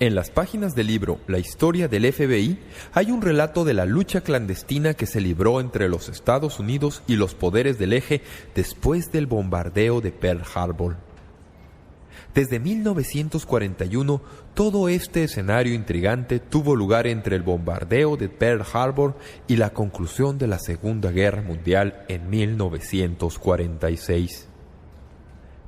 En las páginas del libro La historia del FBI hay un relato de la lucha clandestina que se libró entre los Estados Unidos y los poderes del eje después del bombardeo de Pearl Harbor. Desde 1941, todo este escenario intrigante tuvo lugar entre el bombardeo de Pearl Harbor y la conclusión de la Segunda Guerra Mundial en 1946.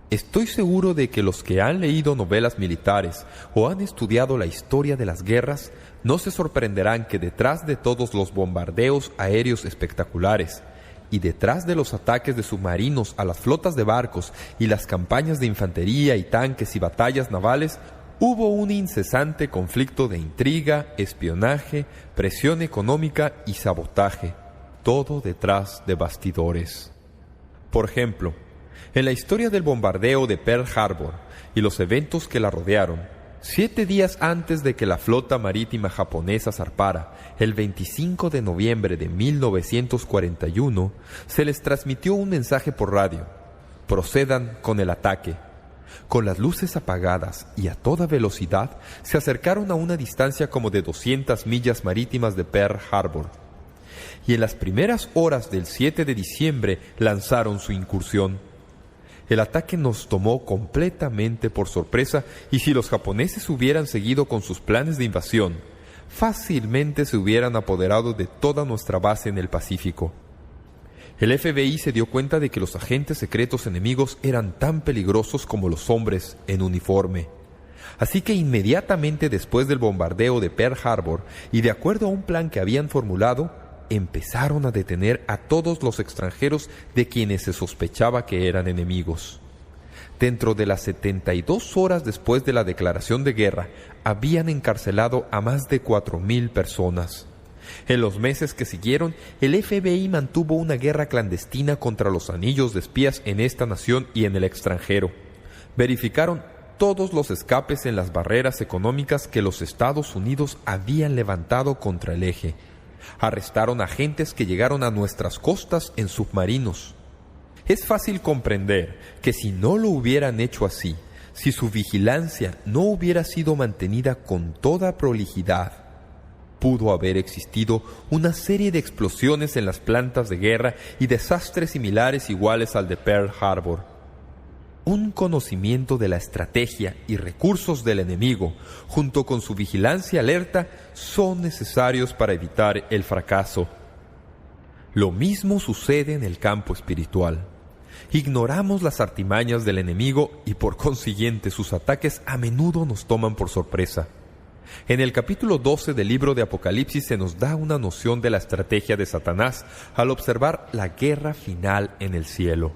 Estoy seguro de que los que han leído novelas militares o han estudiado la historia de las guerras no se sorprenderán que detrás de todos los bombardeos aéreos espectaculares y detrás de los ataques de submarinos a las flotas de barcos y las campañas de infantería y tanques y batallas navales, hubo un incesante conflicto de intriga, espionaje, presión económica y sabotaje, todo detrás de bastidores. Por ejemplo, en la historia del bombardeo de Pearl Harbor y los eventos que la rodearon, 7 días antes de que la flota marítima japonesa zarpara, el 25 de noviembre de 1941, se les transmitió un mensaje por radio: procedan con el ataque. Con las luces apagadas y a toda velocidad, se acercaron a una distancia como de 200 millas marítimas de Pearl Harbor. Y en las primeras horas del 7 de diciembre lanzaron su incursión. El ataque nos tomó completamente por sorpresa y si los japoneses hubieran seguido con sus planes de invasión, fácilmente se hubieran apoderado de toda nuestra base en el Pacífico. El FBI se dio cuenta de que los agentes secretos enemigos eran tan peligrosos como los hombres en uniforme. Así que inmediatamente después del bombardeo de Pearl Harbor y de acuerdo a un plan que habían formulado, empezaron a detener a todos los extranjeros de quienes se sospechaba que eran enemigos. Dentro de las 72 horas después de la declaración de guerra, habían encarcelado a más de 4,000 personas. En los meses que siguieron, el FBI mantuvo una guerra clandestina contra los anillos de espías en esta nación y en el extranjero. Verificaron todos los escapes en las barreras económicas que los Estados Unidos habían levantado contra el eje. Arrestaron agentes que llegaron a nuestras costas en submarinos. Es fácil comprender que si no lo hubieran hecho así, si su vigilancia no hubiera sido mantenida con toda prolijidad, pudo haber existido una serie de explosiones en las plantas de guerra y desastres similares iguales al de Pearl Harbor. Un conocimiento de la estrategia y recursos del enemigo, junto con su vigilancia alerta, son necesarios para evitar el fracaso. Lo mismo sucede en el campo espiritual. Ignoramos las artimañas del enemigo y por consiguiente sus ataques a menudo nos toman por sorpresa. En el capítulo 12 del libro de Apocalipsis se nos da una noción de la estrategia de Satanás al observar la guerra final en el cielo.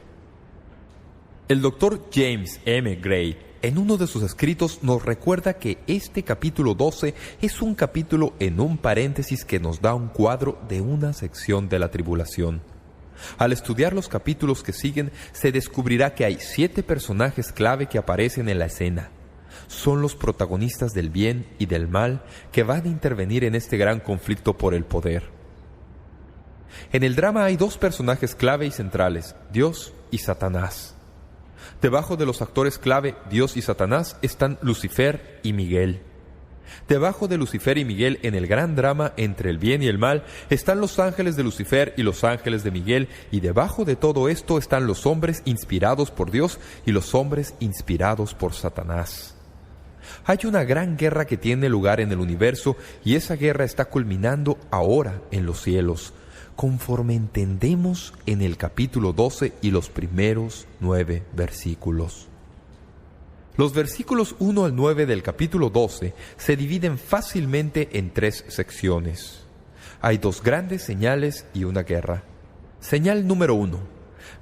El Dr. James M. Gray, en uno de sus escritos, nos recuerda que este capítulo 12 es un capítulo en un paréntesis que nos da un cuadro de una sección de la tribulación. Al estudiar los capítulos que siguen, se descubrirá que hay 7 personajes clave que aparecen en la escena. Son los protagonistas del bien y del mal que van a intervenir en este gran conflicto por el poder. En el drama hay 2 personajes clave y centrales, Dios y Satanás. Debajo de los actores clave, Dios y Satanás, están Lucifer y Miguel. Debajo de Lucifer y Miguel, en el gran drama entre el bien y el mal, están los ángeles de Lucifer y los ángeles de Miguel, y debajo de todo esto están los hombres inspirados por Dios y los hombres inspirados por Satanás. Hay una gran guerra que tiene lugar en el universo, y esa guerra está culminando ahora en los cielos, conforme entendemos en el capítulo 12 y los primeros 9 versículos. Los versículos 1 al 9 del capítulo 12 se dividen fácilmente en 3 secciones. Hay 2 grandes señales y una guerra. Señal número 1,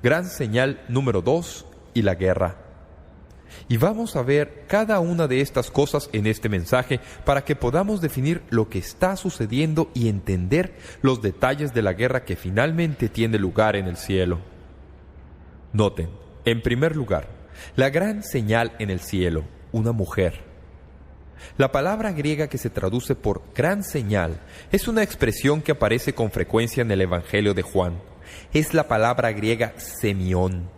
gran señal número 2 y la guerra. Y vamos a ver cada una de estas cosas en este mensaje para que podamos definir lo que está sucediendo y entender los detalles de la guerra que finalmente tiene lugar en el cielo. Noten, en primer lugar, la gran señal en el cielo, una mujer. La palabra griega que se traduce por gran señal es una expresión que aparece con frecuencia en el Evangelio de Juan. Es la palabra griega semión.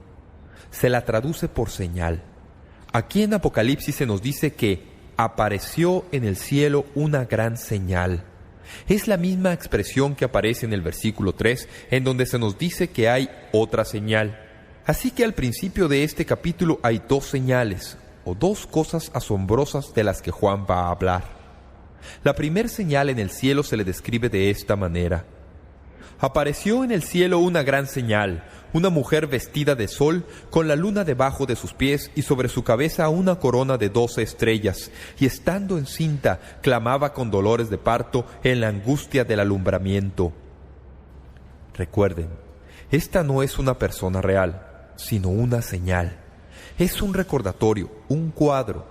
Se la traduce por señal. Aquí en Apocalipsis se nos dice que apareció en el cielo una gran señal. Es la misma expresión que aparece en el versículo 3, en donde se nos dice que hay otra señal. Así que al principio de este capítulo hay dos señales, o dos cosas asombrosas de las que Juan va a hablar. La primera señal en el cielo se le describe de esta manera. Apareció en el cielo una gran señal, una mujer vestida de sol, con la luna debajo de sus pies y sobre su cabeza una corona de 12 estrellas, y estando encinta, clamaba con dolores de parto en la angustia del alumbramiento. Recuerden, esta no es una persona real, sino una señal. Es un recordatorio, un cuadro,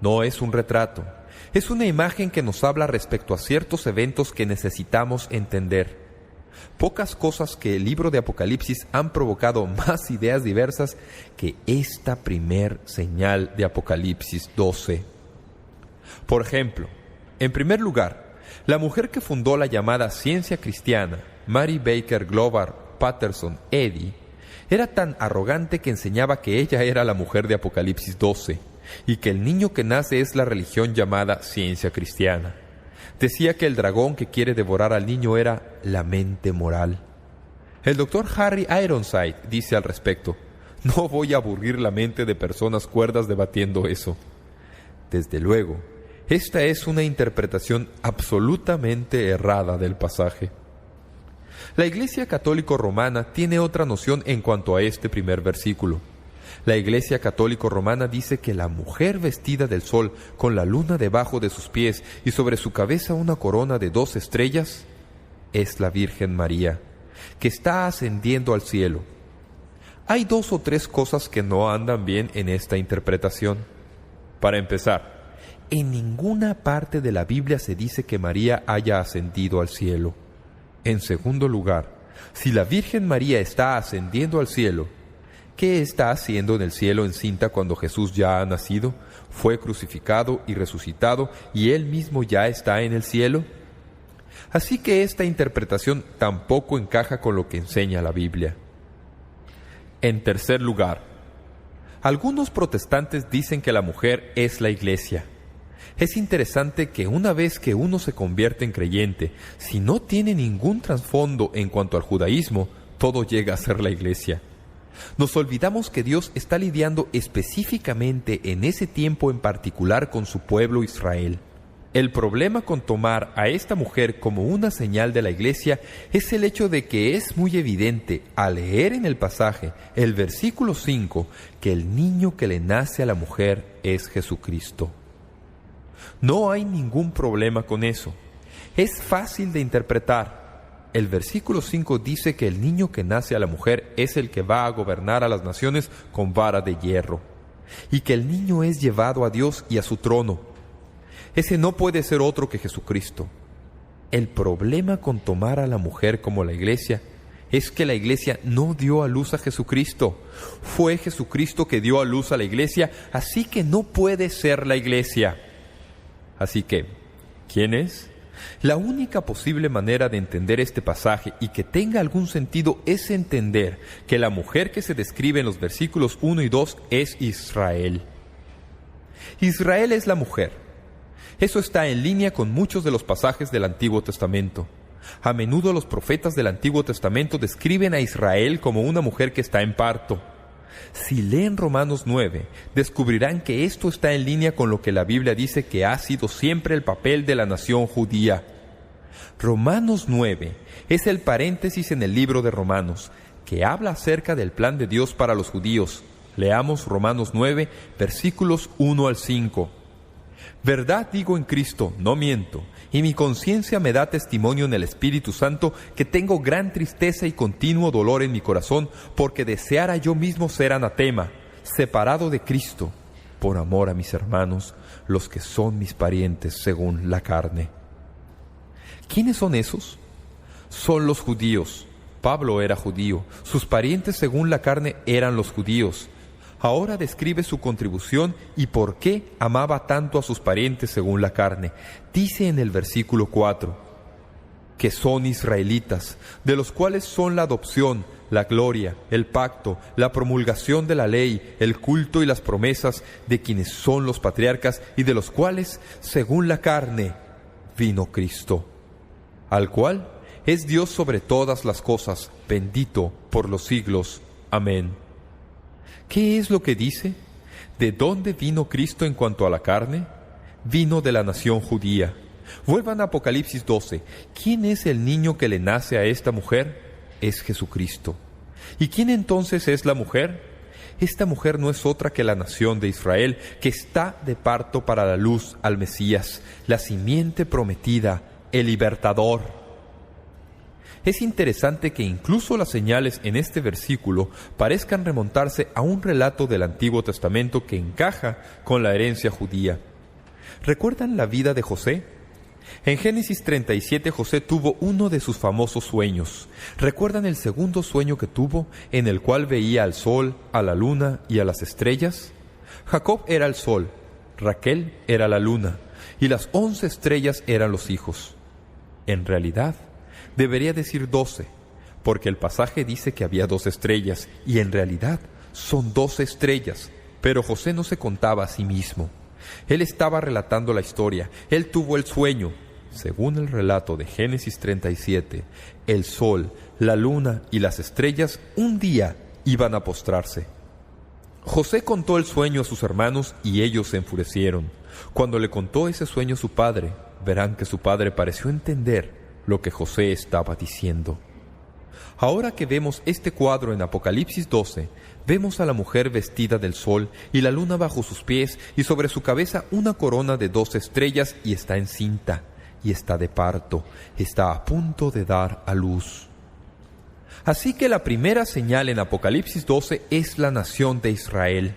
no es un retrato. Es una imagen que nos habla respecto a ciertos eventos que necesitamos entender. Pocas cosas que el libro de Apocalipsis han provocado más ideas diversas que esta primer señal de Apocalipsis 12. Por ejemplo, en primer lugar, la mujer que fundó la llamada ciencia cristiana, Mary Baker Glover Patterson Eddy, era tan arrogante que enseñaba que ella era la mujer de Apocalipsis 12 y que el niño que nace es la religión llamada ciencia cristiana. Decía que el dragón que quiere devorar al niño era la mente moral. El doctor Harry Ironside dice al respecto: no voy a aburrir la mente de personas cuerdas debatiendo eso. Desde luego, esta es una interpretación absolutamente errada del pasaje. La Iglesia Católica Romana tiene otra noción en cuanto a este primer versículo. La Iglesia Católica Romana dice que la mujer vestida del sol, con la luna debajo de sus pies y sobre su cabeza una corona de 2 estrellas, es la Virgen María, que está ascendiendo al cielo. Hay 2 o 3 cosas que no andan bien en esta interpretación. Para empezar, en ninguna parte de la Biblia se dice que María haya ascendido al cielo. En segundo lugar, si la Virgen María está ascendiendo al cielo, ¿qué está haciendo en el cielo encinta cuando Jesús ya ha nacido, fue crucificado y resucitado y Él mismo ya está en el cielo? Así que esta interpretación tampoco encaja con lo que enseña la Biblia. En tercer lugar, algunos protestantes dicen que la mujer es la Iglesia. Es interesante que una vez que uno se convierte en creyente, si no tiene ningún trasfondo en cuanto al judaísmo, todo llega a ser la Iglesia. Nos olvidamos que Dios está lidiando específicamente en ese tiempo en particular con su pueblo Israel. El problema con tomar a esta mujer como una señal de la Iglesia es el hecho de que es muy evidente al leer en el pasaje, el versículo 5, que el niño que le nace a la mujer es Jesucristo. No hay ningún problema con eso. Es fácil de interpretar. El versículo 5 dice que el niño que nace a la mujer es el que va a gobernar a las naciones con vara de hierro, y que el niño es llevado a Dios y a su trono. Ese no puede ser otro que Jesucristo. El problema con tomar a la mujer como la Iglesia es que la Iglesia no dio a luz a Jesucristo. Fue Jesucristo que dio a luz a la Iglesia, así que no puede ser la Iglesia. Así que, ¿quién es? La única posible manera de entender este pasaje y que tenga algún sentido es entender que la mujer que se describe en los versículos 1 y 2 es Israel. Israel es la mujer. Eso está en línea con muchos de los pasajes del Antiguo Testamento. A menudo los profetas del Antiguo Testamento describen a Israel como una mujer que está en parto. Si leen Romanos 9, descubrirán que esto está en línea con lo que la Biblia dice que ha sido siempre el papel de la nación judía. Romanos 9 es el paréntesis en el libro de Romanos, que habla acerca del plan de Dios para los judíos. Leamos Romanos 9, versículos 1 al 5. Verdad digo en Cristo, no miento, y mi conciencia me da testimonio en el Espíritu Santo que tengo gran tristeza y continuo dolor en mi corazón, porque deseara yo mismo ser anatema, separado de Cristo, por amor a mis hermanos, los que son mis parientes según la carne. ¿Quiénes son esos? Son los judíos. Pablo era judío. Sus parientes según la carne eran los judíos. Ahora describe su contribución y por qué amaba tanto a sus parientes según la carne. Dice en el versículo 4, que son israelitas, de los cuales son la adopción, la gloria, el pacto, la promulgación de la ley, el culto y las promesas de quienes son los patriarcas y de los cuales, según la carne, vino Cristo, al cual es Dios sobre todas las cosas, bendito por los siglos. Amén. ¿Qué es lo que dice? ¿De dónde vino Cristo en cuanto a la carne? Vino de la nación judía. Vuelvan a Apocalipsis 12. ¿Quién es el niño que le nace a esta mujer? Es Jesucristo. ¿Y quién entonces es la mujer? Esta mujer no es otra que la nación de Israel, que está de parto para la luz al Mesías, la simiente prometida, el libertador. Es interesante que incluso las señales en este versículo parezcan remontarse a un relato del Antiguo Testamento que encaja con la herencia judía. ¿Recuerdan la vida de José? En Génesis 37 José tuvo uno de sus famosos sueños. ¿Recuerdan el segundo sueño que tuvo, en el cual veía al sol, a la luna y a las estrellas? Jacob era el sol, Raquel era la luna, y las 11 estrellas eran los hijos. En realidad, debería decir 12, porque el pasaje dice que había 2 estrellas, y en realidad son 12 estrellas, pero José no se contaba a sí mismo. Él estaba relatando la historia. Él tuvo el sueño. Según el relato de Génesis 37, el sol, la luna y las estrellas un día iban a postrarse. José contó el sueño a sus hermanos y ellos se enfurecieron. Cuando le contó ese sueño a su padre, verán que su padre pareció entender lo que José estaba diciendo. Ahora que vemos este cuadro en Apocalipsis 12, vemos a la mujer vestida del sol y la luna bajo sus pies y sobre su cabeza una corona de 12 estrellas y está encinta y está de parto, está a punto de dar a luz. Así que la primera señal en Apocalipsis 12 es la nación de Israel.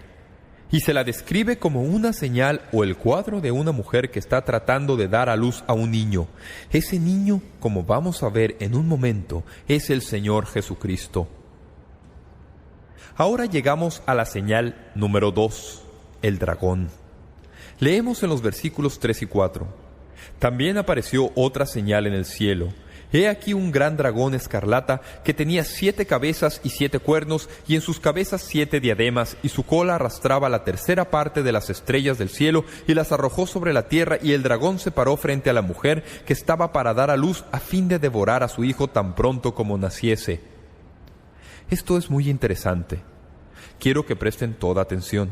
Y se la describe como una señal o el cuadro de una mujer que está tratando de dar a luz a un niño. Ese niño, como vamos a ver en un momento, es el Señor Jesucristo. Ahora llegamos a la señal número 2, el dragón. Leemos en los versículos 3 y 4. También apareció otra señal en el cielo. He aquí un gran dragón escarlata que tenía 7 cabezas y 7 cuernos, y en sus cabezas 7 diademas, y su cola arrastraba la tercera parte de las estrellas del cielo, y las arrojó sobre la tierra, y el dragón se paró frente a la mujer que estaba para dar a luz, a fin de devorar a su hijo tan pronto como naciese. Esto es muy interesante. Quiero que presten toda atención.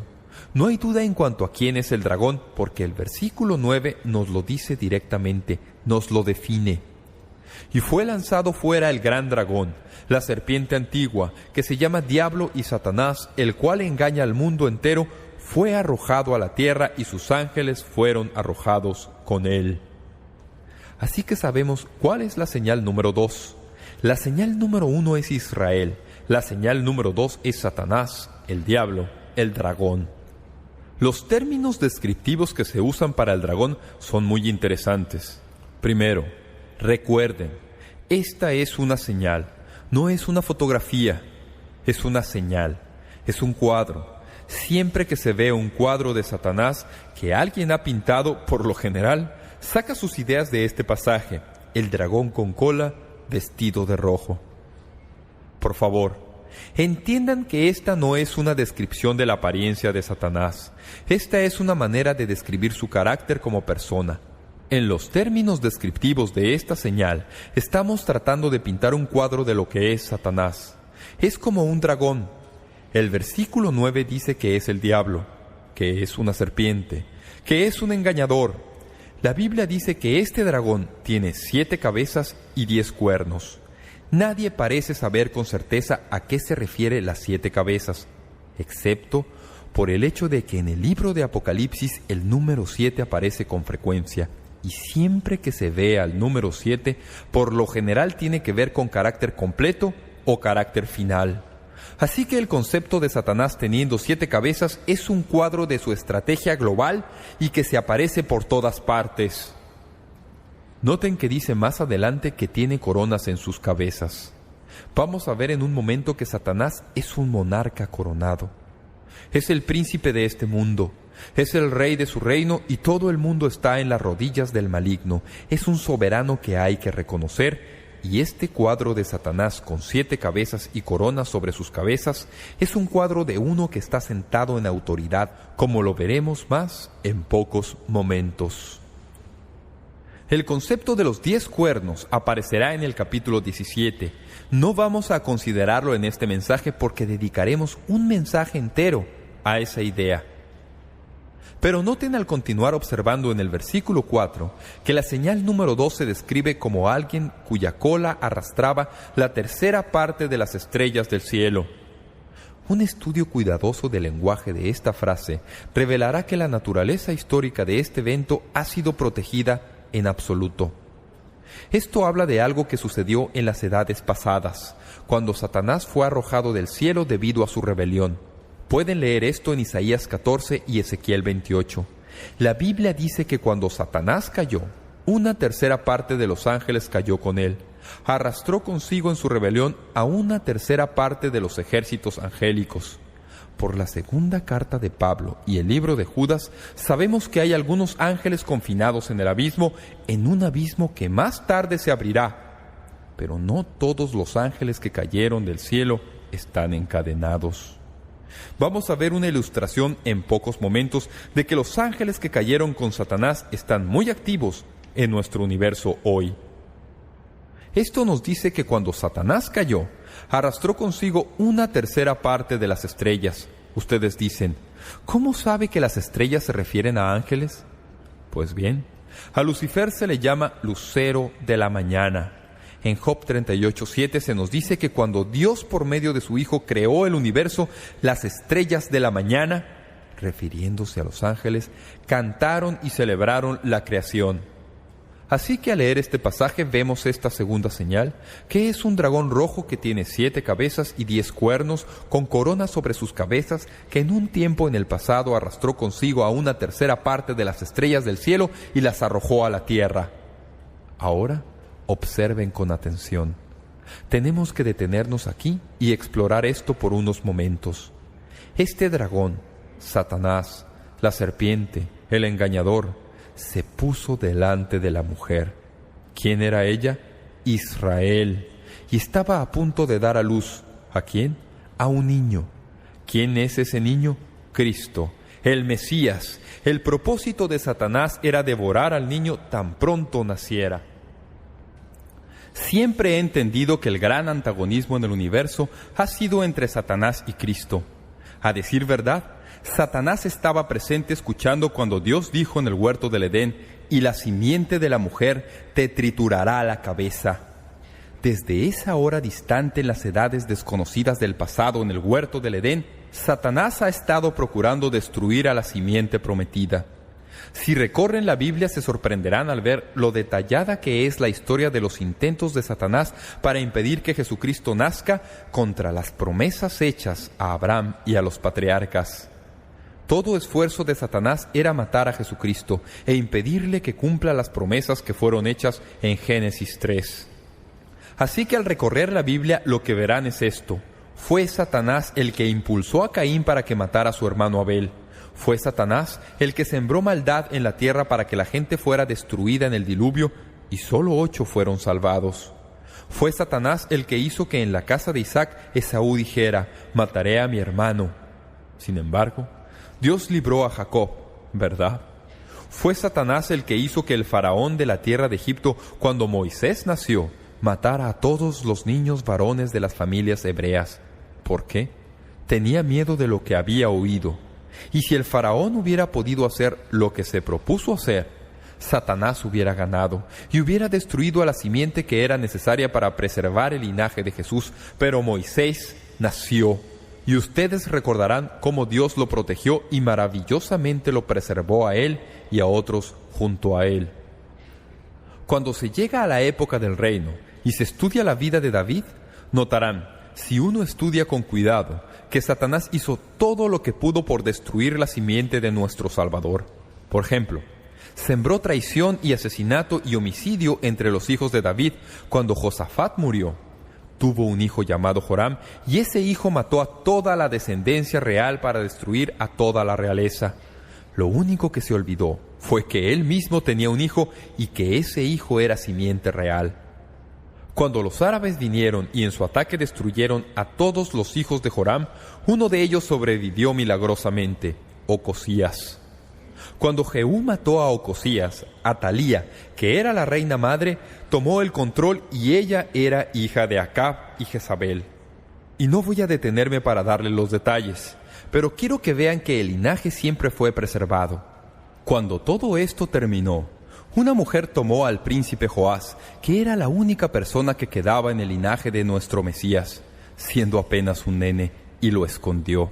No hay duda en cuanto a quién es el dragón, porque el versículo 9 nos lo dice directamente, nos lo define. Y fue lanzado fuera el gran dragón, la serpiente antigua, que se llama Diablo y Satanás, el cual engaña al mundo entero, fue arrojado a la tierra y sus ángeles fueron arrojados con él. Así que sabemos cuál es la señal número 2. La señal número 1 es Israel, la señal número 2 es Satanás, el diablo, el dragón. Los términos descriptivos que se usan para el dragón son muy interesantes. Primero, recuerden, esta es una señal, no es una fotografía, es una señal, es un cuadro. Siempre que se ve un cuadro de Satanás que alguien ha pintado, por lo general, saca sus ideas de este pasaje, el dragón con cola, vestido de rojo. Por favor, entiendan que esta no es una descripción de la apariencia de Satanás. Esta es una manera de describir su carácter como persona. En los términos descriptivos de esta señal, estamos tratando de pintar un cuadro de lo que es Satanás. Es como un dragón. El versículo 9 dice que es el diablo, que es una serpiente, que es un engañador. La Biblia dice que este dragón tiene 7 cabezas y 10 cuernos. Nadie parece saber con certeza a qué se refiere las 7 cabezas, excepto por el hecho de que en el libro de Apocalipsis el número 7 aparece con frecuencia. Y siempre que se vea el número 7, por lo general tiene que ver con carácter completo o carácter final. Así que el concepto de Satanás teniendo 7 cabezas es un cuadro de su estrategia global y que se aparece por todas partes. Noten que dice más adelante que tiene coronas en sus cabezas. Vamos a ver en un momento que Satanás es un monarca coronado. Es el príncipe de este mundo. Es el rey de su reino y todo el mundo está en las rodillas del maligno. Es un soberano que hay que reconocer. Y este cuadro de Satanás con 7 cabezas y coronas sobre sus cabezas es un cuadro de uno que está sentado en autoridad, como lo veremos más en pocos momentos. El concepto de los 10 cuernos aparecerá en el capítulo 17. No vamos a considerarlo en este mensaje porque dedicaremos un mensaje entero a esa idea. Pero noten al continuar observando en el versículo 4 que la señal número 2 se describe como alguien cuya cola arrastraba la tercera parte de las estrellas del cielo. Un estudio cuidadoso del lenguaje de esta frase revelará que la naturaleza histórica de este evento ha sido protegida en absoluto. Esto habla de algo que sucedió en las edades pasadas, cuando Satanás fue arrojado del cielo debido a su rebelión. Pueden leer esto en Isaías 14 y Ezequiel 28. La Biblia dice que cuando Satanás cayó, una tercera parte de los ángeles cayó con él. Arrastró consigo en su rebelión a una tercera parte de los ejércitos angélicos. Por la segunda carta de Pablo y el libro de Judas, sabemos que hay algunos ángeles confinados en el abismo, en un abismo que más tarde se abrirá. Pero no todos los ángeles que cayeron del cielo están encadenados. Vamos a ver una ilustración en pocos momentos de que los ángeles que cayeron con Satanás están muy activos en nuestro universo hoy. Esto nos dice que cuando Satanás cayó, arrastró consigo una tercera parte de las estrellas. Ustedes dicen, ¿cómo sabe que las estrellas se refieren a ángeles? Pues bien, a Lucifer se le llama lucero de la mañana. En Job 38:7 se nos dice que cuando Dios por medio de su Hijo creó el universo, las estrellas de la mañana, refiriéndose a los ángeles, cantaron y celebraron la creación. Así que al leer este pasaje vemos esta segunda señal, que es un dragón rojo que tiene 7 cabezas y 10 cuernos, con coronas sobre sus cabezas, que en un tiempo en el pasado arrastró consigo a una tercera parte de las estrellas del cielo y las arrojó a la tierra. Ahora, observen con atención. Tenemos que detenernos aquí y explorar esto por unos momentos. Este dragón, Satanás, la serpiente, el engañador, se puso delante de la mujer. ¿Quién era ella? Israel. Y estaba a punto de dar a luz. ¿A quién? A un niño. ¿Quién es ese niño? Cristo, el Mesías. El propósito de Satanás era devorar al niño tan pronto naciera. Siempre he entendido que el gran antagonismo en el universo ha sido entre Satanás y Cristo. A decir verdad, Satanás estaba presente escuchando cuando Dios dijo en el huerto del Edén, y la simiente de la mujer te triturará la cabeza. Desde esa hora distante en las edades desconocidas del pasado en el huerto del Edén, Satanás ha estado procurando destruir a la simiente prometida. Si recorren la Biblia se sorprenderán al ver lo detallada que es la historia de los intentos de Satanás para impedir que Jesucristo nazca contra las promesas hechas a Abraham y a los patriarcas. Todo esfuerzo de Satanás era matar a Jesucristo e impedirle que cumpla las promesas que fueron hechas en Génesis 3. Así que al recorrer la Biblia lo que verán es esto. Fue Satanás el que impulsó a Caín para que matara a su hermano Abel. Fue Satanás el que sembró maldad en la tierra para que la gente fuera destruida en el diluvio, y solo 8 fueron salvados. Fue Satanás el que hizo que en la casa de Isaac Esaú dijera, mataré a mi hermano. Sin embargo, Dios libró a Jacob, ¿verdad? Fue Satanás el que hizo que el faraón de la tierra de Egipto, cuando Moisés nació, matara a todos los niños varones de las familias hebreas. ¿Por qué? Tenía miedo de lo que había oído. Y si el faraón hubiera podido hacer lo que se propuso hacer, Satanás hubiera ganado y hubiera destruido a la simiente que era necesaria para preservar el linaje de Jesús. Pero Moisés nació, y ustedes recordarán cómo Dios lo protegió y maravillosamente lo preservó a él y a otros junto a él. Cuando se llega a la época del reino y se estudia la vida de David, notarán, si uno estudia con cuidado, que Satanás hizo todo lo que pudo por destruir la simiente de nuestro Salvador. Por ejemplo, sembró traición y asesinato y homicidio entre los hijos de David cuando Josafat murió. tuvo un hijo llamado Joram, y ese hijo mató a toda la descendencia real para destruir a toda la realeza. Lo único que se olvidó fue que él mismo tenía un hijo y que ese hijo era simiente real. Cuando los árabes vinieron y en su ataque destruyeron a todos los hijos de Joram, uno de ellos sobrevivió milagrosamente, Ocosías. Cuando Jehú mató a Ocosías, Atalía, que era la reina madre, tomó el control y ella era hija de Acab y Jezabel. Y no voy a detenerme para darle los detalles, pero quiero que vean que el linaje siempre fue preservado. Cuando todo esto terminó, una mujer tomó al príncipe Joás, que era la única persona que quedaba en el linaje de nuestro Mesías, siendo apenas un nene, y lo escondió.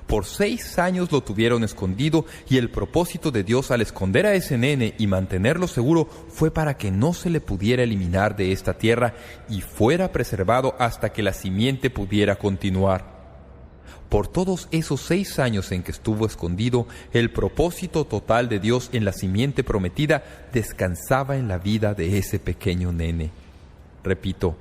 Por 6 años lo tuvieron escondido, y el propósito de Dios al esconder a ese nene y mantenerlo seguro fue para que no se le pudiera eliminar de esta tierra y fuera preservado hasta que la simiente pudiera continuar. Por todos esos 6 años en que estuvo escondido, el propósito total de Dios en la simiente prometida descansaba en la vida de ese pequeño nene. Repito,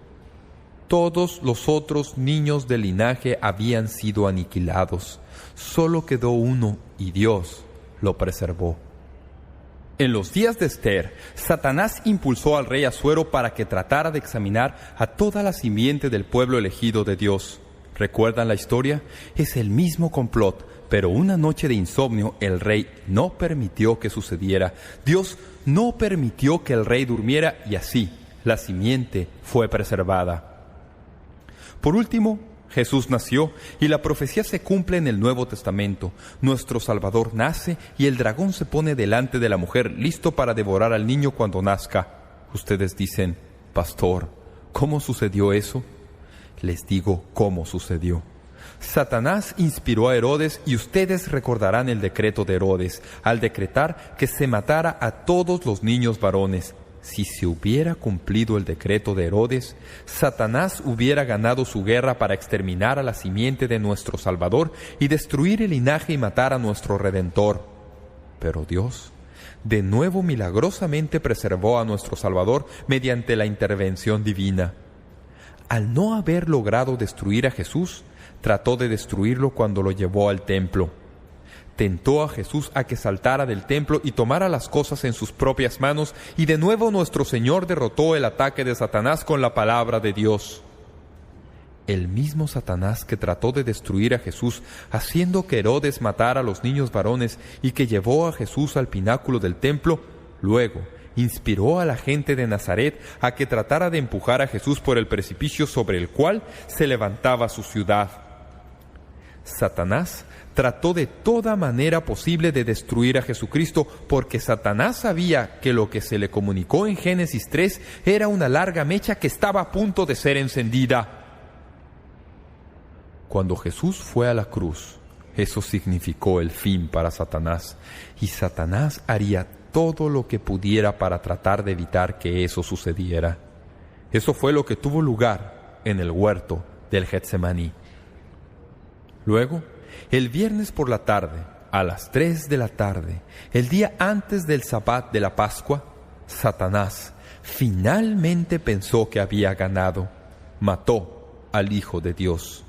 todos los otros niños del linaje habían sido aniquilados. Solo quedó uno y Dios lo preservó. En los días de Esther, Satanás impulsó al rey Asuero para que tratara de examinar a toda la simiente del pueblo elegido de Dios. ¿Recuerdan la historia? Es el mismo complot, pero una noche de insomnio el rey no permitió que sucediera. Dios no permitió que el rey durmiera y así la simiente fue preservada. Por último, Jesús nació y la profecía se cumple en el Nuevo Testamento. Nuestro Salvador nace y el dragón se pone delante de la mujer listo para devorar al niño cuando nazca. Ustedes dicen, pastor, ¿cómo sucedió eso? Les digo cómo sucedió. Satanás inspiró a Herodes y ustedes recordarán el decreto de Herodes al decretar que se matara a todos los niños varones. Si se hubiera cumplido el decreto de Herodes, Satanás hubiera ganado su guerra para exterminar a la simiente de nuestro Salvador y destruir el linaje y matar a nuestro Redentor. Pero Dios, de nuevo milagrosamente preservó a nuestro Salvador mediante la intervención divina. Al no haber logrado destruir a Jesús, trató de destruirlo cuando lo llevó al templo. Tentó a Jesús a que saltara del templo y tomara las cosas en sus propias manos, y de nuevo nuestro Señor derrotó el ataque de Satanás con la palabra de Dios. El mismo Satanás que trató de destruir a Jesús, haciendo que Herodes matara a los niños varones y que llevó a Jesús al pináculo del templo, luego inspiró a la gente de Nazaret a que tratara de empujar a Jesús por el precipicio sobre el cual se levantaba su ciudad. Satanás trató de toda manera posible de destruir a Jesucristo, porque Satanás sabía que lo que se le comunicó en Génesis 3 era una larga mecha que estaba a punto de ser encendida. Cuando Jesús fue a la cruz, eso significó el fin para Satanás, y Satanás haría todo lo que pudiera para tratar de evitar que eso sucediera. Eso fue lo que tuvo lugar en el huerto del Getsemaní. Luego, el viernes por la tarde, a las 3 de la tarde, el día antes del Sabbat de la Pascua, Satanás finalmente pensó que había ganado. Mató al Hijo de Dios.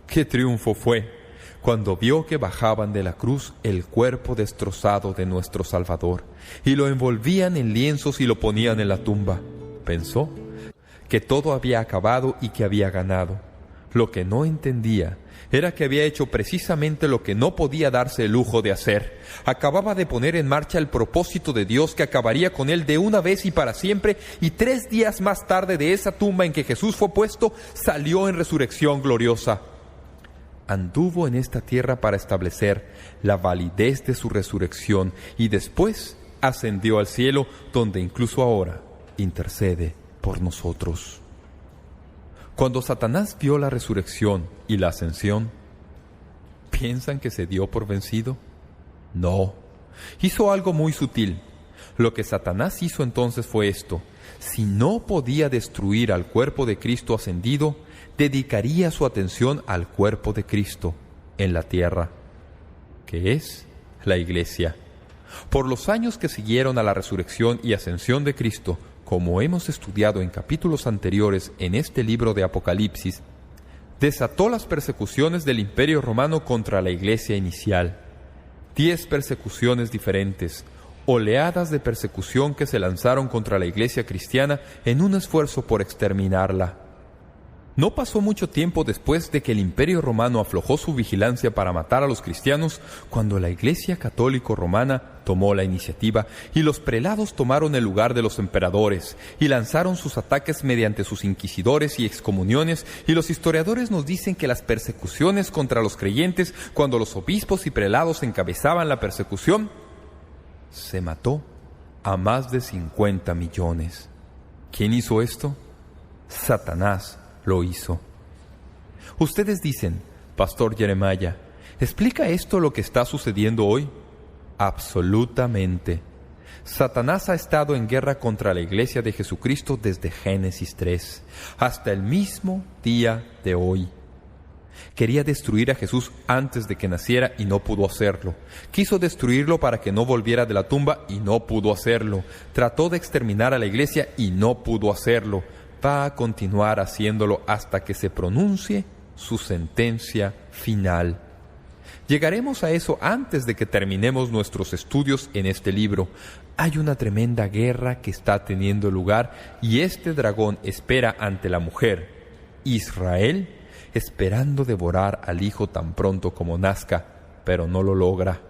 ¡Qué triunfo fue! Cuando vio que bajaban de la cruz el cuerpo destrozado de nuestro Salvador y lo envolvían en lienzos y lo ponían en la tumba, pensó que todo había acabado y que había ganado. Lo que no entendía era que había hecho precisamente lo que no podía darse el lujo de hacer. Acababa de poner en marcha el propósito de Dios que acabaría con él de una vez y para siempre, y 3 días más tarde de esa tumba en que Jesús fue puesto, salió en resurrección gloriosa. Anduvo en esta tierra para establecer la validez de su resurrección y después ascendió al cielo, donde incluso ahora intercede por nosotros. Cuando Satanás vio la resurrección y la ascensión, ¿piensan que se dio por vencido? No, hizo algo muy sutil. Lo que Satanás hizo entonces fue esto: si no podía destruir al cuerpo de Cristo ascendido, dedicaría su atención al cuerpo de Cristo en la tierra, que es la Iglesia. Por los años que siguieron a la resurrección y ascensión de Cristo, como hemos estudiado en capítulos anteriores en este libro de Apocalipsis, desató las persecuciones del Imperio Romano contra la Iglesia inicial. 10 persecuciones diferentes, oleadas de persecución que se lanzaron contra la Iglesia cristiana en un esfuerzo por exterminarla. No pasó mucho tiempo después de que el Imperio Romano aflojó su vigilancia para matar a los cristianos, cuando la Iglesia Católica Romana tomó la iniciativa y los prelados tomaron el lugar de los emperadores y lanzaron sus ataques mediante sus inquisidores y excomuniones, y los historiadores nos dicen que las persecuciones contra los creyentes, cuando los obispos y prelados encabezaban la persecución, se mató a más de 50 millones. ¿Quién hizo esto? Satanás lo hizo. Ustedes dicen, Pastor Jeremiah, ¿explica esto lo que está sucediendo hoy? Absolutamente. Satanás ha estado en guerra contra la Iglesia de Jesucristo desde Génesis 3, hasta el mismo día de hoy. Quería destruir a Jesús antes de que naciera y no pudo hacerlo. Quiso destruirlo para que no volviera de la tumba y no pudo hacerlo. Trató de exterminar a la Iglesia y no pudo hacerlo. Va a continuar haciéndolo hasta que se pronuncie su sentencia final. Llegaremos a eso antes de que terminemos nuestros estudios en este libro. Hay una tremenda guerra que está teniendo lugar y este dragón espera ante la mujer, Israel, esperando devorar al hijo tan pronto como nazca, pero no lo logra.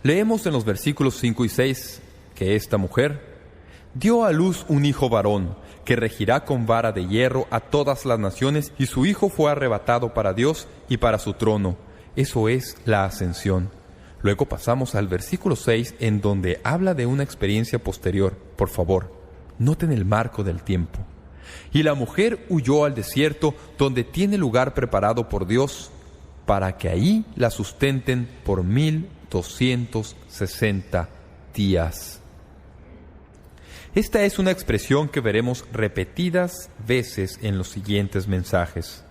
Leemos en los versículos 5 y 6 que esta mujer dio a luz un hijo varón, que regirá con vara de hierro a todas las naciones, y su hijo fue arrebatado para Dios y para su trono. Eso es la ascensión. Luego pasamos al versículo 6, en donde habla de una experiencia posterior. Por favor, noten el marco del tiempo. Y la mujer huyó al desierto, donde tiene lugar preparado por Dios, para que ahí la sustenten por 1260 días. Esta es una expresión que veremos repetidas veces en los siguientes mensajes.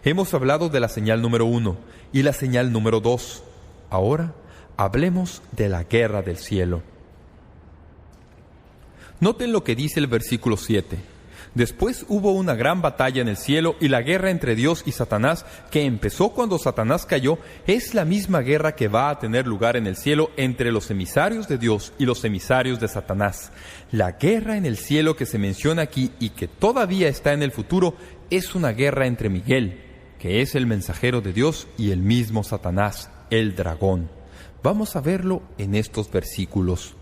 Hemos hablado de la señal número 1 y la señal número 2. Ahora hablemos de la guerra del cielo. Noten lo que dice el versículo 7. Después hubo una gran batalla en el cielo, y la guerra entre Dios y Satanás, que empezó cuando Satanás cayó, es la misma guerra que va a tener lugar en el cielo entre los emisarios de Dios y los emisarios de Satanás. La guerra en el cielo que se menciona aquí y que todavía está en el futuro es una guerra entre Miguel, que es el mensajero de Dios, y el mismo Satanás, el dragón. Vamos a verlo en estos versículos.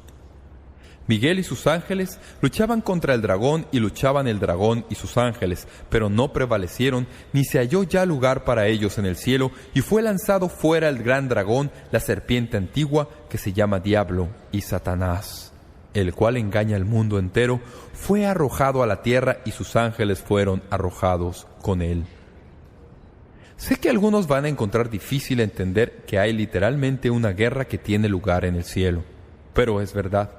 Miguel y sus ángeles luchaban contra el dragón, y luchaban el dragón y sus ángeles, pero no prevalecieron, ni se halló ya lugar para ellos en el cielo, y fue lanzado fuera el gran dragón, la serpiente antigua, que se llama Diablo y Satanás, el cual engaña al mundo entero. Fue arrojado a la tierra, y sus ángeles fueron arrojados con él. Sé que algunos van a encontrar difícil entender que hay literalmente una guerra que tiene lugar en el cielo, pero es verdad.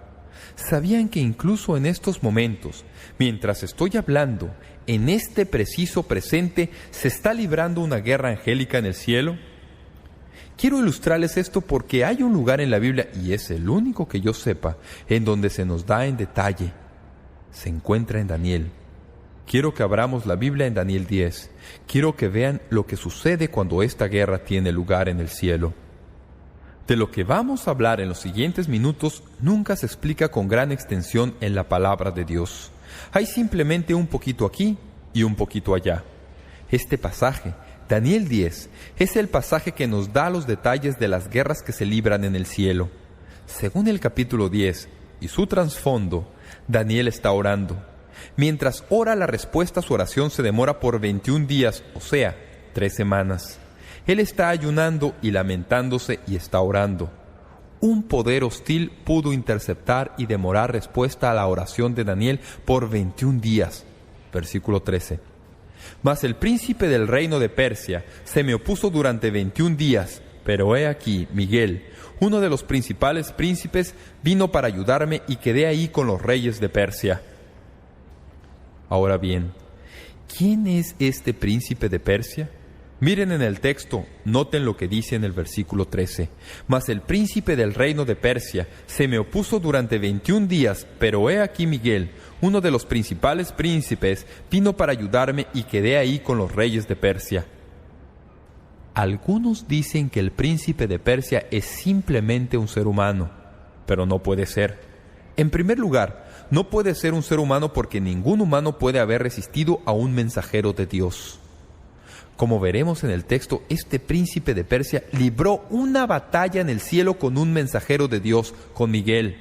¿Sabían que incluso en estos momentos, mientras estoy hablando, en este preciso presente, se está librando una guerra angélica en el cielo? Quiero ilustrarles esto porque hay un lugar en la Biblia, y es el único que yo sepa, en donde se nos da en detalle. Se encuentra en Daniel. Quiero que abramos la Biblia en Daniel 10. Quiero que vean lo que sucede cuando esta guerra tiene lugar en el cielo. De lo que vamos a hablar en los siguientes minutos nunca se explica con gran extensión en la palabra de Dios. Hay simplemente un poquito aquí y un poquito allá. Este pasaje, Daniel 10, es el pasaje que nos da los detalles de las guerras que se libran en el cielo. Según el capítulo 10 y su trasfondo, Daniel está orando. Mientras ora, la respuesta a su oración se demora por 21 días, o sea, 3 semanas. Él está ayunando y lamentándose y está orando. Un poder hostil pudo interceptar y demorar respuesta a la oración de Daniel por 21 días. Versículo 13. Mas el príncipe del reino de Persia se me opuso durante 21 días, pero he aquí, Miguel, uno de los principales príncipes, vino para ayudarme, y quedé ahí con los reyes de Persia. Ahora bien, ¿quién es este príncipe de Persia? Miren en el texto, noten lo que dice en el versículo 13. Mas el príncipe del reino de Persia se me opuso durante 21 días, pero he aquí Miguel, uno de los principales príncipes, vino para ayudarme y quedé ahí con los reyes de Persia. Algunos dicen que el príncipe de Persia es simplemente un ser humano, pero no puede ser. En primer lugar, no puede ser un ser humano porque ningún humano puede haber resistido a un mensajero de Dios. Como veremos en el texto, este príncipe de Persia libró una batalla en el cielo con un mensajero de Dios, con Miguel.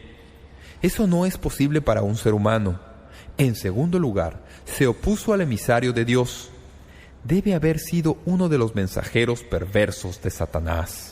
Eso no es posible para un ser humano. En segundo lugar, se opuso al emisario de Dios. Debe haber sido uno de los mensajeros perversos de Satanás.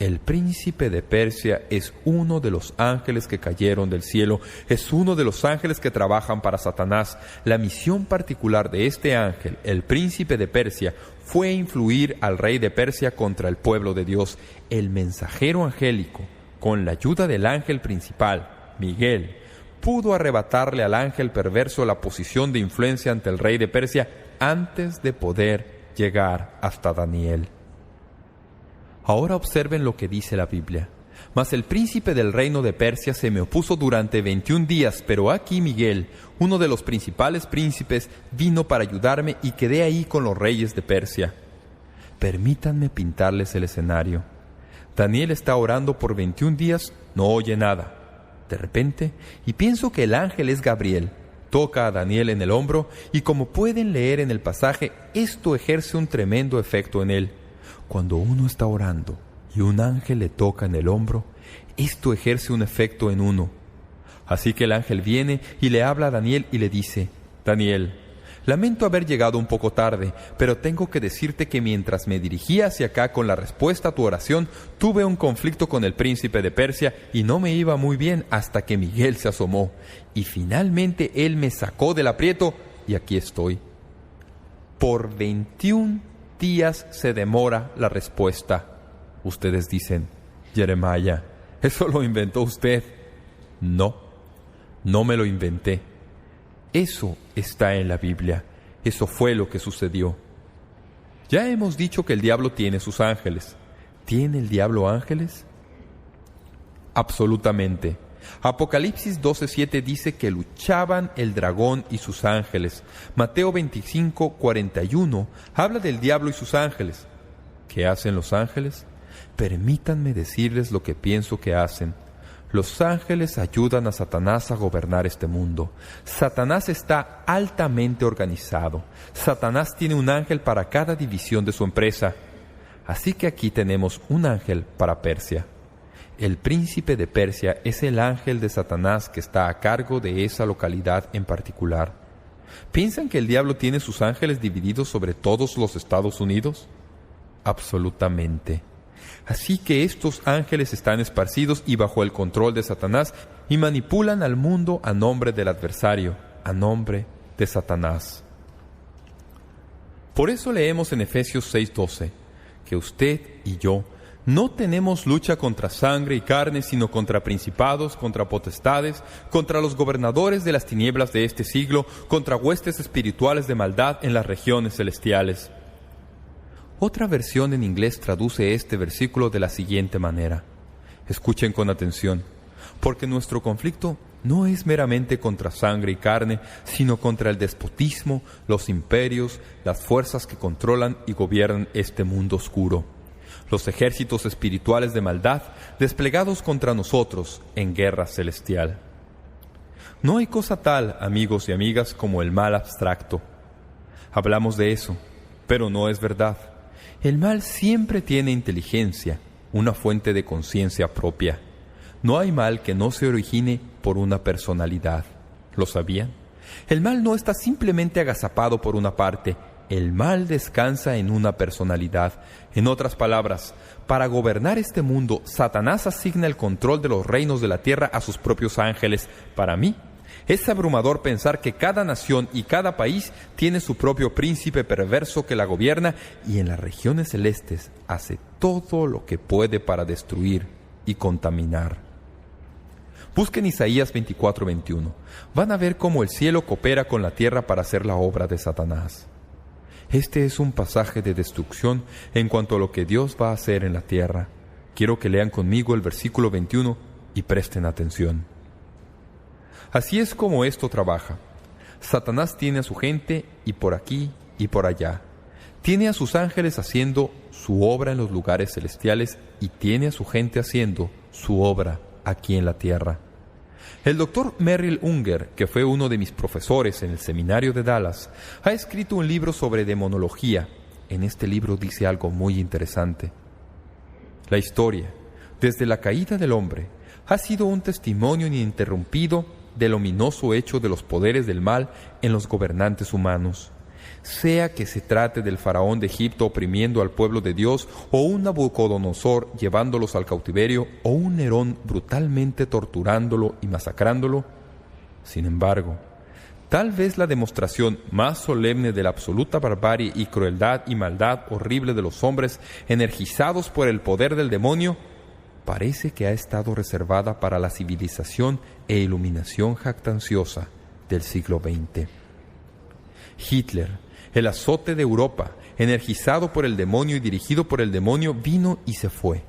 El príncipe de Persia es uno de los ángeles que cayeron del cielo, es uno de los ángeles que trabajan para Satanás. La misión particular de este ángel, el príncipe de Persia, fue influir al rey de Persia contra el pueblo de Dios. El mensajero angélico, con la ayuda del ángel principal, Miguel, pudo arrebatarle al ángel perverso la posición de influencia ante el rey de Persia antes de poder llegar hasta Daniel. Ahora observen lo que dice la Biblia. Mas el príncipe del reino de Persia se me opuso durante 21 días, pero aquí Miguel, uno de los principales príncipes, vino para ayudarme y quedé ahí con los reyes de Persia. Permítanme pintarles el escenario. Daniel está orando por 21 días, no oye nada. De repente, y pienso que el ángel es Gabriel, toca a Daniel en el hombro y como pueden leer en el pasaje, esto ejerce un tremendo efecto en él. Cuando uno está orando y un ángel le toca en el hombro, esto ejerce un efecto en uno. Así que el ángel viene y le habla a Daniel y le dice: Daniel, lamento haber llegado un poco tarde, pero tengo que decirte que mientras me dirigía hacia acá con la respuesta a tu oración, tuve un conflicto con el príncipe de Persia y no me iba muy bien hasta que Miguel se asomó. Y finalmente él me sacó del aprieto y aquí estoy. Por 21 días se demora la respuesta. Ustedes dicen: Jeremiah, ¿eso lo inventó usted? No, no me lo inventé. Eso está en la Biblia. Eso fue lo que sucedió. Ya hemos dicho que el diablo tiene sus ángeles. ¿Tiene el diablo ángeles? Absolutamente. Apocalipsis 12:7 dice que luchaban el dragón y sus ángeles. Mateo 25:41 habla del diablo y sus ángeles. ¿Qué hacen los ángeles? Permítanme decirles lo que pienso que hacen. Los ángeles ayudan a Satanás a gobernar este mundo. Satanás está altamente organizado. Satanás tiene un ángel para cada división de su empresa. Así que aquí tenemos un ángel para Persia. El príncipe de Persia es el ángel de Satanás que está a cargo de esa localidad en particular. ¿Piensan que el diablo tiene sus ángeles divididos sobre todos los Estados Unidos? Absolutamente. Así que estos ángeles están esparcidos y bajo el control de Satanás y manipulan al mundo a nombre del adversario, a nombre de Satanás. Por eso leemos en Efesios 6:12 que usted y yo no tenemos lucha contra sangre y carne, sino contra principados, contra potestades, contra los gobernadores de las tinieblas de este siglo, contra huestes espirituales de maldad en las regiones celestiales. Otra versión en inglés traduce este versículo de la siguiente manera. Escuchen con atención, porque nuestro conflicto no es meramente contra sangre y carne, sino contra el despotismo, los imperios, las fuerzas que controlan y gobiernan este mundo oscuro. Los ejércitos espirituales de maldad desplegados contra nosotros en guerra celestial. No hay cosa tal, amigos y amigas, como el mal abstracto. Hablamos de eso, pero no es verdad. El mal siempre tiene inteligencia, una fuente de conciencia propia. No hay mal que no se origine por una personalidad. ¿Lo sabían? El mal no está simplemente agazapado por una parte. El mal descansa en una personalidad. En otras palabras, para gobernar este mundo, Satanás asigna el control de los reinos de la tierra a sus propios ángeles. Para mí, es abrumador pensar que cada nación y cada país tiene su propio príncipe perverso que la gobierna y en las regiones celestes hace todo lo que puede para destruir y contaminar. Busquen Isaías 24:21. Van a ver cómo el cielo coopera con la tierra para hacer la obra de Satanás. Este es un pasaje de destrucción en cuanto a lo que Dios va a hacer en la tierra. Quiero que lean conmigo el versículo 21 y presten atención. Así es como esto trabaja. Satanás tiene a su gente y por aquí y por allá. Tiene a sus ángeles haciendo su obra en los lugares celestiales y tiene a su gente haciendo su obra aquí en la tierra. El doctor Merrill Unger, que fue uno de mis profesores en el seminario de Dallas, ha escrito un libro sobre demonología. En este libro dice algo muy interesante. La historia, desde la caída del hombre, ha sido un testimonio ininterrumpido del ominoso hecho de los poderes del mal en los gobernantes humanos. Sea que se trate del faraón de Egipto oprimiendo al pueblo de Dios, o un Nabucodonosor llevándolos al cautiverio, o un Nerón brutalmente torturándolo y masacrándolo. Sin embargo, tal vez la demostración más solemne de la absoluta barbarie y crueldad y maldad horrible de los hombres energizados por el poder del demonio parece que ha estado reservada para la civilización e iluminación jactanciosa del siglo XX. Hitler, el azote de Europa, energizado por el demonio y dirigido por el demonio, vino y se fue,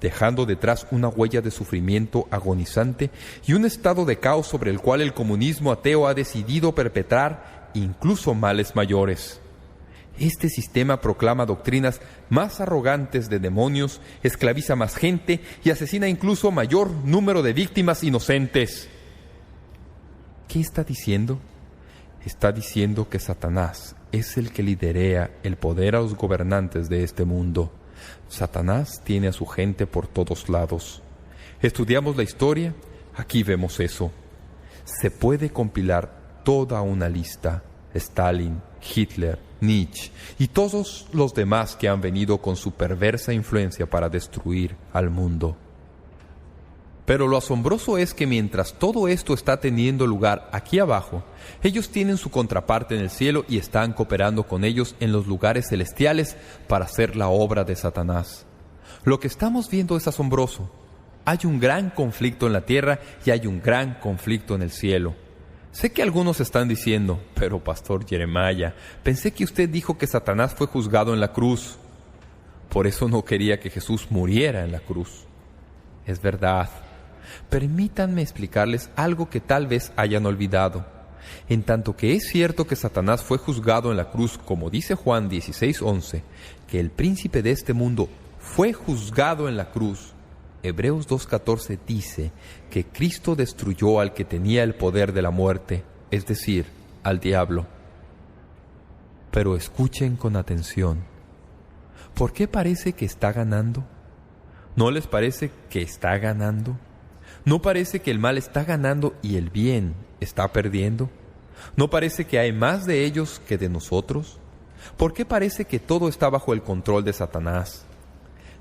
dejando detrás una huella de sufrimiento agonizante y un estado de caos sobre el cual el comunismo ateo ha decidido perpetrar incluso males mayores. Este sistema proclama doctrinas más arrogantes de demonios, esclaviza más gente y asesina incluso mayor número de víctimas inocentes. ¿Qué está diciendo? Está diciendo que Satanás es el que liderea el poder a los gobernantes de este mundo. Satanás tiene a su gente por todos lados. Estudiamos la historia, aquí vemos eso. Se puede compilar toda una lista. Stalin, Hitler, Nietzsche y todos los demás que han venido con su perversa influencia para destruir al mundo. Pero lo asombroso es que mientras todo esto está teniendo lugar aquí abajo, ellos tienen su contraparte en el cielo y están cooperando con ellos en los lugares celestiales para hacer la obra de Satanás. Lo que estamos viendo es asombroso. Hay un gran conflicto en la tierra y hay un gran conflicto en el cielo. Sé que algunos están diciendo, pero Pastor Jeremiah, pensé que usted dijo que Satanás fue juzgado en la cruz. Por eso no quería que Jesús muriera en la cruz. Es verdad. Permítanme explicarles algo que tal vez hayan olvidado. En tanto que es cierto que Satanás fue juzgado en la cruz, como dice Juan 16:11, que el príncipe de este mundo fue juzgado en la cruz, Hebreos 2:14 dice que Cristo destruyó al que tenía el poder de la muerte, es decir, al diablo. Pero escuchen con atención. ¿Por qué parece que está ganando? ¿No les parece que está ganando? ¿No parece que el mal está ganando y el bien está perdiendo? ¿No parece que hay más de ellos que de nosotros? ¿Por qué parece que todo está bajo el control de Satanás?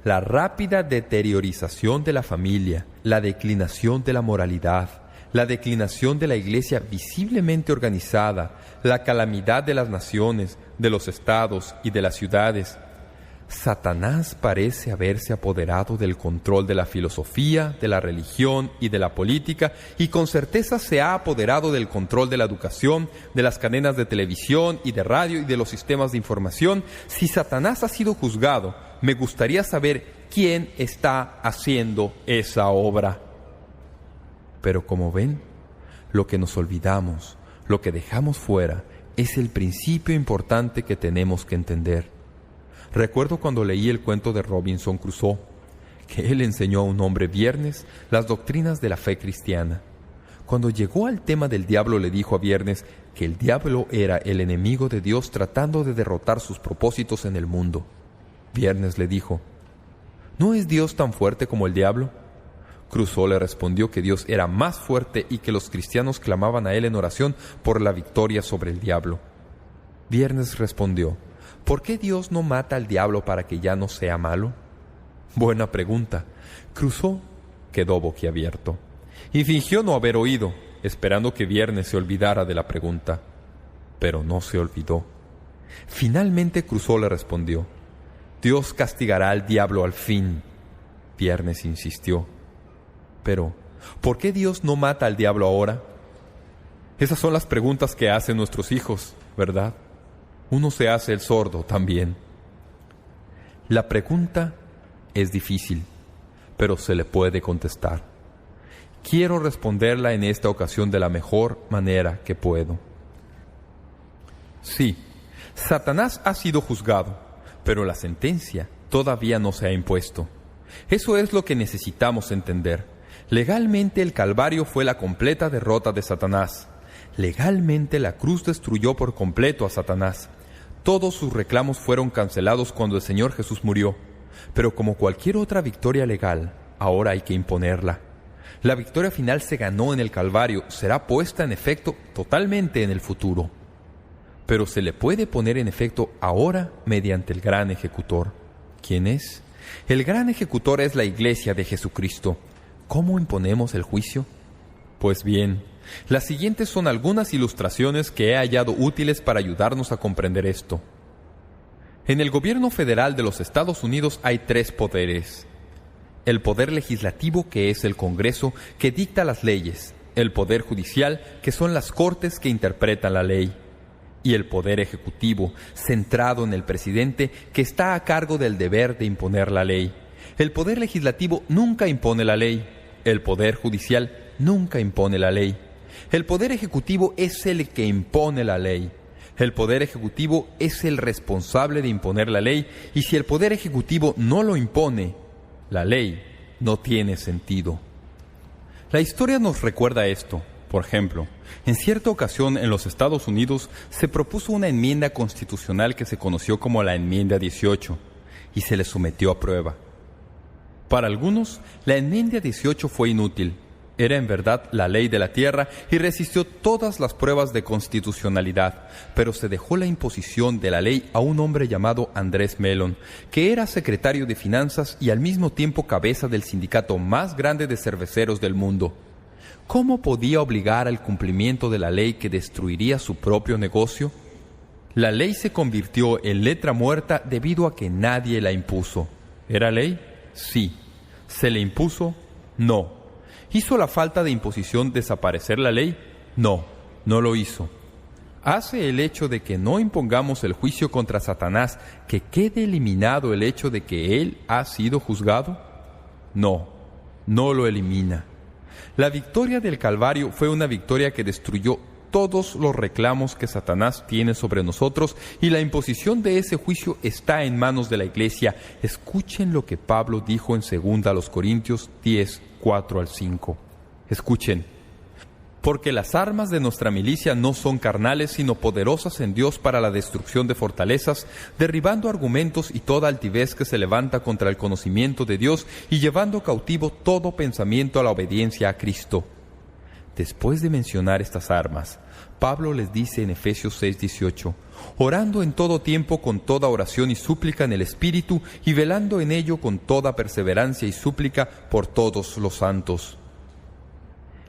La rápida deteriorización de la familia, la declinación de la moralidad, la declinación de la iglesia visiblemente organizada, la calamidad de las naciones, de los estados y de las ciudades. Satanás parece haberse apoderado del control de la filosofía, de la religión y de la política, y con certeza se ha apoderado del control de la educación, de las cadenas de televisión y de radio y de los sistemas de información. Si Satanás ha sido juzgado, me gustaría saber quién está haciendo esa obra. Pero como ven, lo que nos olvidamos, lo que dejamos fuera, es el principio importante que tenemos que entender. Recuerdo cuando leí el cuento de Robinson Crusoe, que él enseñó a un hombre Viernes las doctrinas de la fe cristiana. Cuando llegó al tema del diablo, le dijo a Viernes que el diablo era el enemigo de Dios tratando de derrotar sus propósitos en el mundo. Viernes le dijo, ¿no es Dios tan fuerte como el diablo? Crusoe le respondió que Dios era más fuerte y que los cristianos clamaban a él en oración por la victoria sobre el diablo. Viernes respondió, ¿por qué Dios no mata al diablo para que ya no sea malo? Buena pregunta. Crusoe quedó boquiabierto y fingió no haber oído, esperando que Viernes se olvidara de la pregunta. Pero no se olvidó. Finalmente Crusoe le respondió, Dios castigará al diablo al fin. Viernes insistió, pero ¿por qué Dios no mata al diablo ahora? Esas son las preguntas que hacen nuestros hijos, ¿verdad? uno se hace el sordo también. La pregunta es difícil, pero se le puede contestar. Quiero responderla en esta ocasión de la mejor manera que puedo. Sí, Satanás ha sido juzgado, pero la sentencia todavía no se ha impuesto. Eso es lo que necesitamos entender. Legalmente el Calvario fue la completa derrota de Satanás. Legalmente la cruz destruyó por completo a Satanás. Todos sus reclamos fueron cancelados cuando el Señor Jesús murió. Pero como cualquier otra victoria legal, ahora hay que imponerla. La victoria final se ganó en el Calvario, será puesta en efecto totalmente en el futuro. Pero se le puede poner en efecto ahora mediante el gran ejecutor. ¿Quién es? El gran ejecutor es la Iglesia de Jesucristo. ¿Cómo imponemos el juicio? Pues bien, las siguientes son algunas ilustraciones que he hallado útiles para ayudarnos a comprender esto. En el gobierno federal de los Estados Unidos hay 3 poderes. El poder legislativo, que es el Congreso, que dicta las leyes. El poder judicial, que son las cortes que interpretan la ley. Y el poder ejecutivo, centrado en el presidente, que está a cargo del deber de imponer la ley. El poder legislativo nunca impone la ley. El poder judicial nunca impone la ley. El poder ejecutivo es el que impone la ley. El poder ejecutivo es el responsable de imponer la ley, y si el poder ejecutivo no lo impone, la ley no tiene sentido. La historia nos recuerda esto. Por ejemplo, en cierta ocasión en los Estados Unidos se propuso una enmienda constitucional que se conoció como la Enmienda 18 y se le sometió a prueba. Para algunos, la Enmienda 18 fue inútil. Era en verdad la ley de la tierra y resistió todas las pruebas de constitucionalidad, pero se dejó la imposición de la ley a un hombre llamado Andrés Mellon, que era secretario de Finanzas y al mismo tiempo cabeza del sindicato más grande de cerveceros del mundo. ¿Cómo podía obligar al cumplimiento de la ley que destruiría su propio negocio? La ley se convirtió en letra muerta debido a que nadie la impuso. ¿Era ley? Sí. ¿Se le impuso? No. ¿Hizo la falta de imposición desaparecer la ley? No, no lo hizo. ¿Hace el hecho de que no impongamos el juicio contra Satanás que quede eliminado el hecho de que él ha sido juzgado? No, no lo elimina. La victoria del Calvario fue una victoria que destruyó todos los reclamos que Satanás tiene sobre nosotros y la imposición de ese juicio está en manos de la Iglesia. Escuchen lo que Pablo dijo en 2 Corintios 10, 4 al 5. Escuchen. Porque las armas de nuestra milicia no son carnales, sino poderosas en Dios para la destrucción de fortalezas, derribando argumentos y toda altivez que se levanta contra el conocimiento de Dios y llevando cautivo todo pensamiento a la obediencia a Cristo. Después de mencionar estas armas, Pablo les dice en Efesios 6:18, orando en todo tiempo con toda oración y súplica en el Espíritu y velando en ello con toda perseverancia y súplica por todos los santos.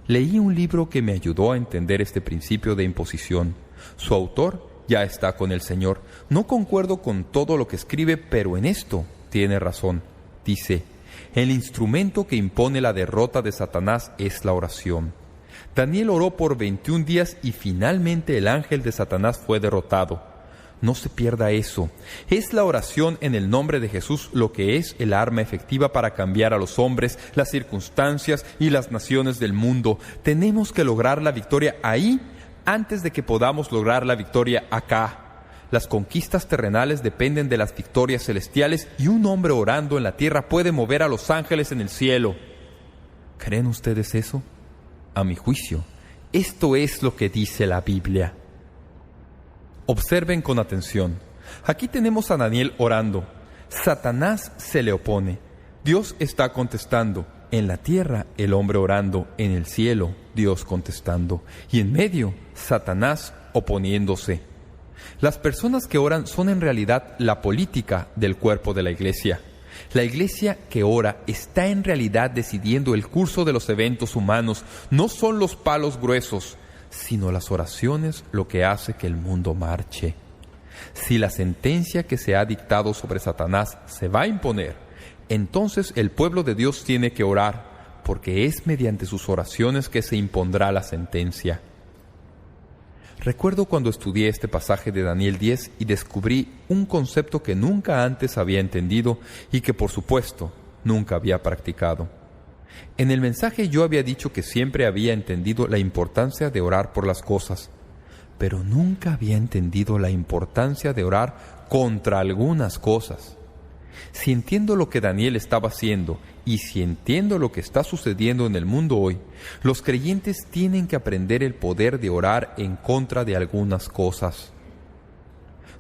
Leí un libro que me ayudó a entender este principio de imposición. Su autor ya está con el Señor. No concuerdo con todo lo que escribe, pero en esto tiene razón. Dice, el instrumento que impone la derrota de Satanás es la oración. Daniel oró por 21 días y finalmente el ángel de Satanás fue derrotado. No se pierda eso. Es la oración en el nombre de Jesús lo que es el arma efectiva para cambiar a los hombres, las circunstancias y las naciones del mundo. Tenemos que lograr la victoria ahí antes de que podamos lograr la victoria acá. Las conquistas terrenales dependen de las victorias celestiales y un hombre orando en la tierra puede mover a los ángeles en el cielo. ¿Creen ustedes eso? A mi juicio, esto es lo que dice la Biblia. Observen con atención. Aquí tenemos a Daniel orando. Satanás se le opone. Dios está contestando. En la tierra, el hombre orando. En el cielo, Dios contestando. Y en medio, Satanás oponiéndose. Las personas que oran son en realidad la política del cuerpo de la Iglesia. La Iglesia que ora está en realidad decidiendo el curso de los eventos humanos. No son los palos gruesos, sino las oraciones lo que hace que el mundo marche. Si la sentencia que se ha dictado sobre Satanás se va a imponer, entonces el pueblo de Dios tiene que orar, porque es mediante sus oraciones que se impondrá la sentencia. Recuerdo cuando estudié este pasaje de Daniel 10 y descubrí un concepto que nunca antes había entendido y que, por supuesto, nunca había practicado. En el mensaje yo había dicho que siempre había entendido la importancia de orar por las cosas, pero nunca había entendido la importancia de orar contra algunas cosas. Si entiendo lo que Daniel estaba haciendo y si entiendo lo que está sucediendo en el mundo hoy, los creyentes tienen que aprender el poder de orar en contra de algunas cosas.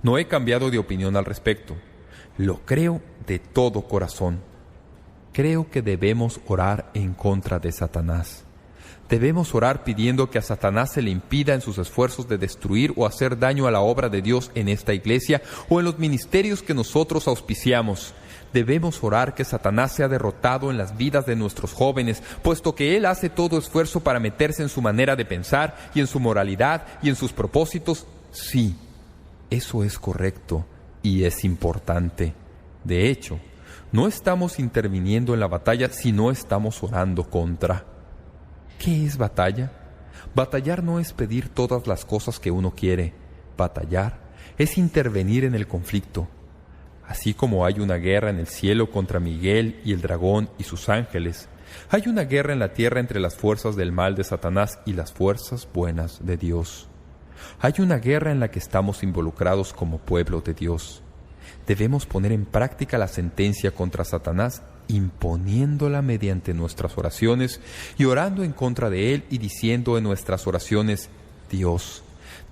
No he cambiado de opinión al respecto. Lo creo de todo corazón. Creo que debemos orar en contra de Satanás. Debemos orar pidiendo que a Satanás se le impida en sus esfuerzos de destruir o hacer daño a la obra de Dios en esta iglesia o en los ministerios que nosotros auspiciamos. Debemos orar que Satanás sea derrotado en las vidas de nuestros jóvenes, puesto que él hace todo esfuerzo para meterse en su manera de pensar y en su moralidad y en sus propósitos. Sí, eso es correcto y es importante. De hecho, no estamos interviniendo en la batalla si no estamos orando contra. ¿Qué es batalla? Batallar no es pedir todas las cosas que uno quiere. Batallar es intervenir en el conflicto. Así como hay una guerra en el cielo contra Miguel y el dragón y sus ángeles, hay una guerra en la tierra entre las fuerzas del mal de Satanás y las fuerzas buenas de Dios. Hay una guerra en la que estamos involucrados como pueblo de Dios. Debemos poner en práctica la sentencia contra Satanás, imponiéndola mediante nuestras oraciones y orando en contra de él y diciendo en nuestras oraciones: Dios,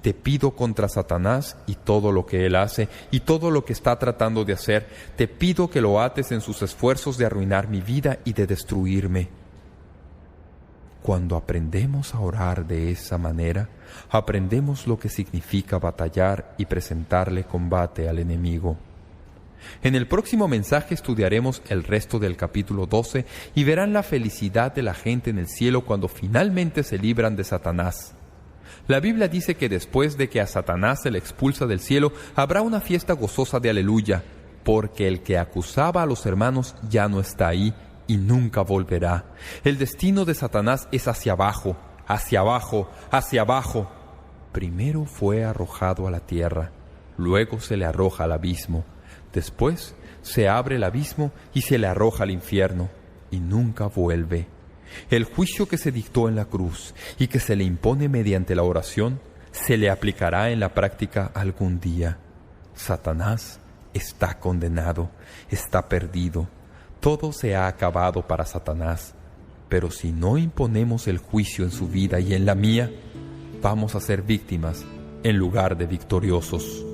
te pido contra Satanás y todo lo que él hace y todo lo que está tratando de hacer. Te pido que lo ates en sus esfuerzos de arruinar mi vida y de destruirme. Cuando aprendemos a orar de esa manera, aprendemos lo que significa batallar y presentarle combate al enemigo. En el próximo mensaje estudiaremos el resto del capítulo 12 y verán la felicidad de la gente en el cielo cuando finalmente se libran de Satanás. La Biblia dice que después de que a Satanás se le expulsa del cielo, habrá una fiesta gozosa de aleluya, porque el que acusaba a los hermanos ya no está ahí y nunca volverá. El destino de Satanás es hacia abajo, hacia abajo, hacia abajo. Primero fue arrojado a la tierra, luego se le arroja al abismo. Después se abre el abismo y se le arroja al infierno, y nunca vuelve. El juicio que se dictó en la cruz y que se le impone mediante la oración, se le aplicará en la práctica algún día. Satanás está condenado, está perdido. Todo se ha acabado para Satanás. Pero si no imponemos el juicio en su vida y en la mía, vamos a ser víctimas en lugar de victoriosos.